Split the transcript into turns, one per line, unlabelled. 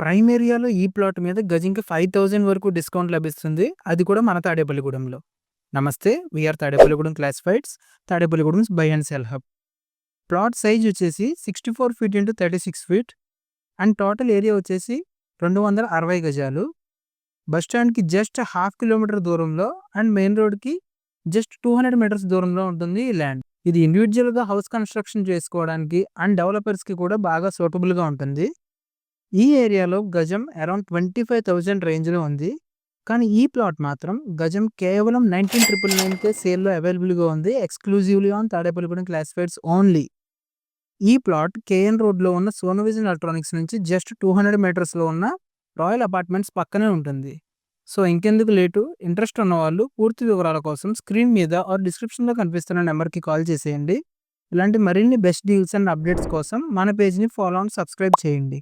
Prime ఏరియాలో ఈ plot మీద గజంకి 5,000 వరకు డిస్కౌంట్ లభిస్తుంది. అది కూడా మన తాడేపల్లిగూడెంలో. నమస్తే. We are Tadepalligudem classifieds, Tadepalligudem buy and sell hub. Plot size వచ్చేసి 64 feet into 36 feet and total area వచ్చేసి 260 గజాలు. బస్ స్టాండ్కి జస్ట్ హాఫ్ కిలోమీటర్ దూరంలో అండ్ మెయిన్ రోడ్కి జస్ట్ 200 మీటర్స్ దూరంలో ఉంటుంది ఈ ల్యాండ్. ఇది ఇండివిజువల్గా హౌస్ కన్స్ట్రక్షన్ చేసుకోవడానికి అండ్ డెవలపర్స్కి కూడా బాగా సూటబుల్గా ఉంటుంది. ఈ ఏరియాలో గజం అరౌండ్ 25,000 రేంజ్లో ఉంది. కానీ ఈ ప్లాట్ మాత్రం గజం కేవలం 19,999కే సేల్లో అవైలబుల్గా ఉంది. Exclusively on Tadepalligudem classifieds only. ఈ ప్లాట్ కేఎన్ రోడ్లో ఉన్న సోనోవిజన్ ఎలక్ట్రానిక్స్ నుంచి జస్ట్ 200 మీటర్స్లో ఉన్న రాయల్ అపార్ట్మెంట్స్ పక్కనే ఉంటుంది. సో ఇంకెందుకు లేటు, ఇంట్రెస్ట్ ఉన్న వాళ్ళు పూర్తి వివరాల కోసం స్క్రీన్ మీద ఆర్ డిస్క్రిప్షన్లో కనిపిస్తున్న నెంబర్కి కాల్ చేసేయండి. ఇలాంటి మరిన్ని బెస్ట్ డీల్స్ అండ్ అప్డేట్స్ కోసం మన పేజ్ని ఫాలో అండ్ సబ్స్క్రైబ్ చేయండి.